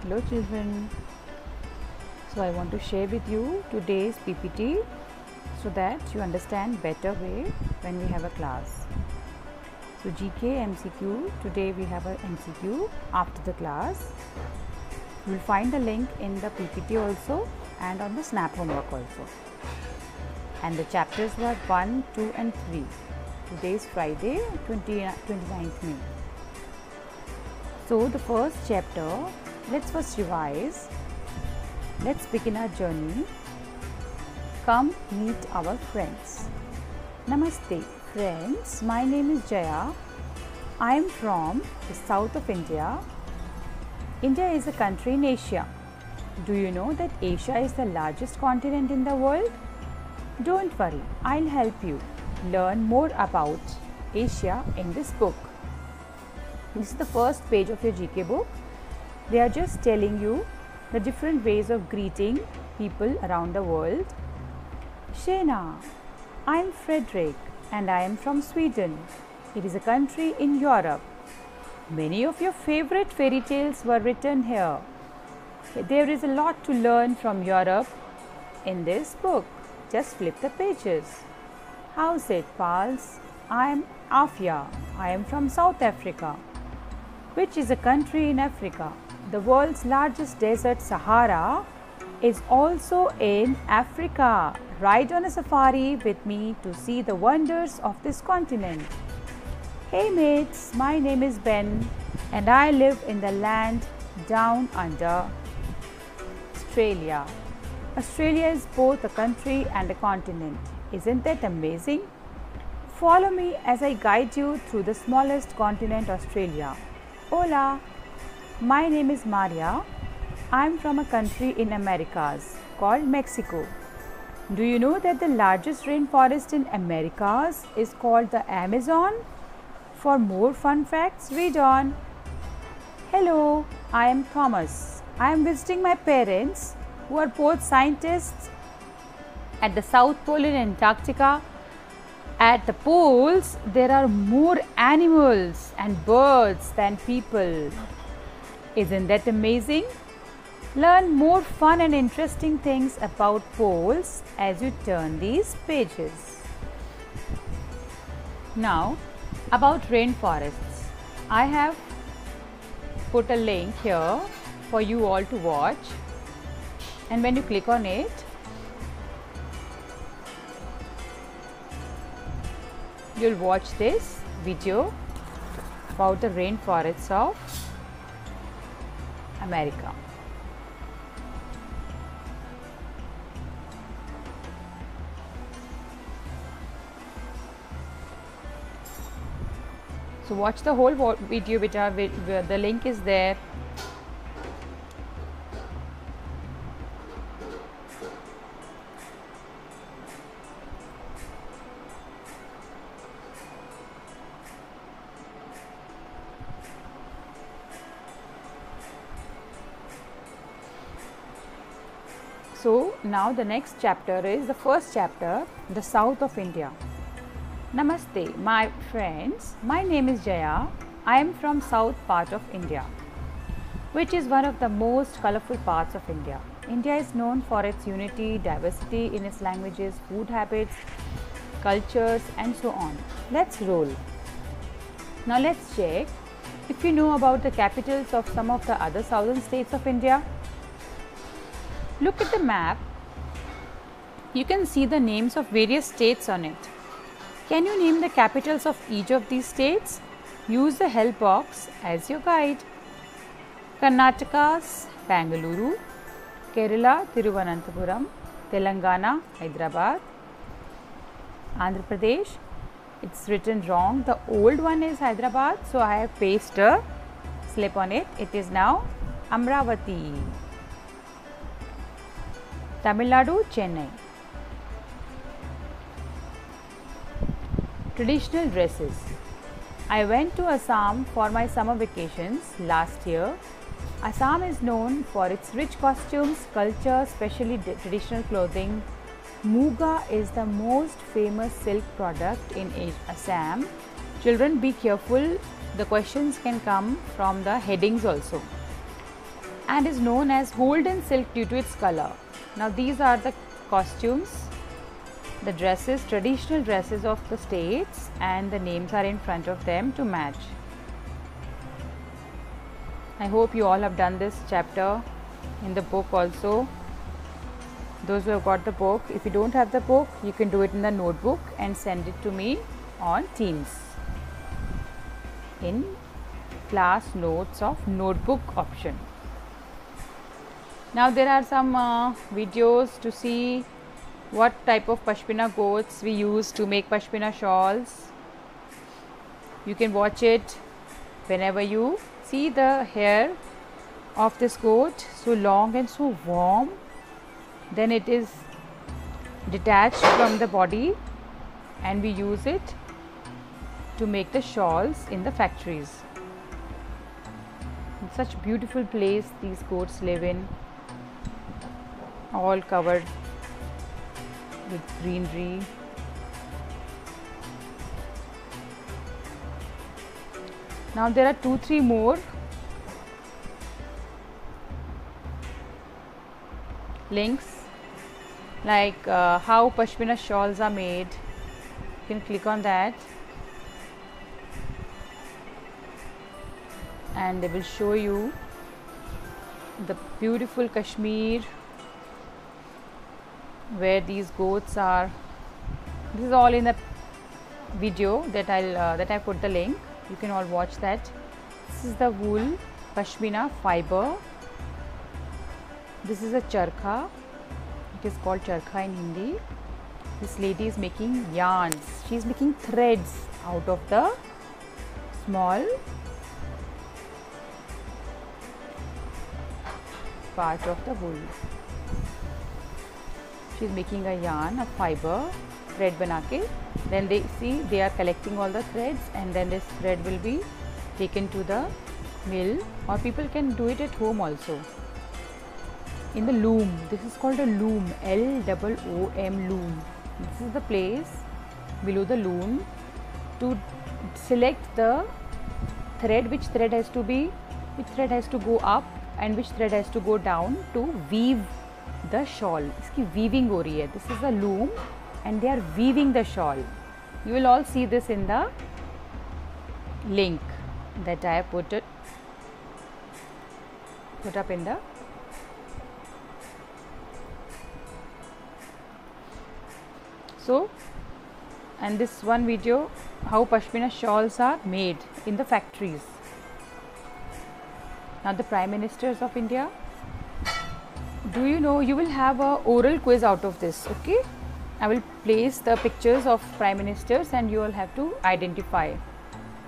Hello children. So I want to share with you today's PPT so that you understand better way when we have a class. So GK MCQ, today we have a MCQ after the class. You will find the link in the PPT also and on the Snap homework also. And the chapters were 1, 2 and 3. Today is Friday 29th May. So the first chapter, let's first revise. Let's begin our journey. Come meet our friends. Namaste friends, my name is Jaya. I am from the south of India. India is a country in Asia. Do you know that Asia is the largest continent in the world? Don't worry, I'll help you learn more about Asia in this book. This is the first page of your GK book. They are just telling you the different ways of greeting people around the world. Tjena, I am Frederick and I am from Sweden. It is a country in Europe. Many of your favorite fairy tales were written here. There is a lot to learn from Europe in this book. Just flip the pages. How's it, pals? I am Afia. I am from South Africa, which is a country in Africa. The world's largest desert, Sahara, is also in Africa. Ride on a safari with me to see the wonders of this continent. Hey mates, my name is Ben and I live in the land down under, Australia. Australia is both a country and a continent. Isn't that amazing? Follow me as I guide you through the smallest continent, Australia. Hola, my name is Maria. I am from a country in Americas called Mexico. Do you know that the largest rainforest in Americas is called the Amazon? For more fun facts, read on. Hello, I am Thomas. I am visiting my parents who are both scientists at the South Pole in Antarctica. At the poles, there are more animals and birds than people. Isn't that amazing? Learn more fun and interesting things about poles as you turn these pages. Now, about rainforests. I have put a link here for you all to watch. And when you click on it, you'll watch this video about the rainforests of America. So watch the whole video, the link is there. So now the next chapter is the first chapter, the south of India. Namaste, my friends. My name is Jaya. I am from south part of India, which is one of the most colorful parts of India. India is known for its unity, diversity in its languages, food habits, cultures and so on. Let's roll. Now let's check if you know about the capitals of some of the other southern states of India. Look at the map. You can see the names of various states on it. Can you name the capitals of each of these states? Use the help box as your guide. Karnataka's Bangalore, Kerala Thiruvananthapuram, Telangana Hyderabad, Andhra Pradesh. It's written wrong. The old one is Hyderabad, so I have pasted a slip on it. It is now Amravati. Tamil Nadu, Chennai. Traditional dresses. I went to Assam for my summer vacations last year. Assam is known for its rich costumes, culture, especially traditional clothing. Muga is the most famous silk product in Assam. Children, be careful. The questions can come from the headings also. and is known as golden silk due to its color. Now these are the costumes, the dresses, traditional dresses of the states, and the names are in front of them to match. I hope you all have done this chapter in the book also. Those who have got the book, if you don't have the book, you can do it in the notebook and send it to me on Teams in class notes of notebook option. Now there are some videos to see what type of pashmina goats we use to make pashmina shawls. You can watch it whenever you see the hair of this goat, so long and so warm. Then it is detached from the body and we use it to make the shawls in the factories. It's such beautiful place these goats live in, all covered with greenery. Now there are 2-3 more links, like how pashmina shawls are made. You can click on that and they will show you the beautiful Kashmir where these goats are. This is all in the video that I put the link. You can all watch that. This is the wool pashmina fiber. This is a charkha. It is called charkha in Hindi. This lady is making yarns. She is making threads out of the small part of the wool. She is making a yarn, a fiber, thread banake. Then they are collecting all the threads, and then this thread will be taken to the mill, or people can do it at home also. In the loom, this is called a loom, L-O-O-M, loom. This is the place below the loom to select the thread, which thread has to go up and which thread has to go down to weave the shawl. इसकी weaving हो रही है. This is a loom and they are weaving the shawl. You will all see this in the link that I have put up in the and this one video, how pashmina shawls are made in the factories. Now the Prime Ministers of India, do you know, you will have a oral quiz out of this, okay? I will place the pictures of Prime Ministers and you all have to identify.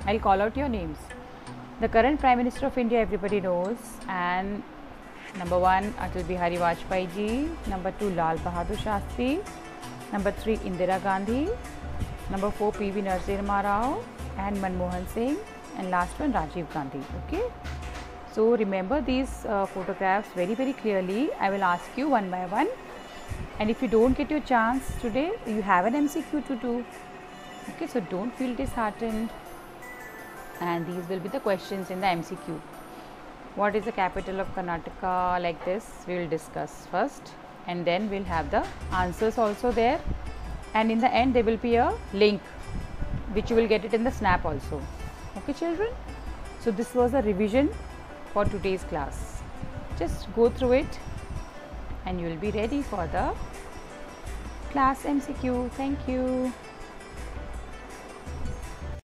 I'll call out your names. The current Prime Minister of India everybody knows, and number 1 Atal Bihari Vajpayee ji, number 2 Lal Bahadur Shastri, number 3 Indira Gandhi, number 4 P.V. Narasimha Rao and Manmohan Singh, and last one Rajiv Gandhi. Okay, so remember these photographs very clearly. I will ask you one by one, and if you don't get your chance today, you have an MCQ to do. Okay, so don't feel disheartened, and these will be the questions in the MCQ. What is the capital of Karnataka? Like this we will discuss first, and then we'll have the answers also there, and in the end there will be a link which you will get it in the snap also. Okay children, so this was a revision for today's class. Just go through it and you will be ready for the class MCQ. Thank you.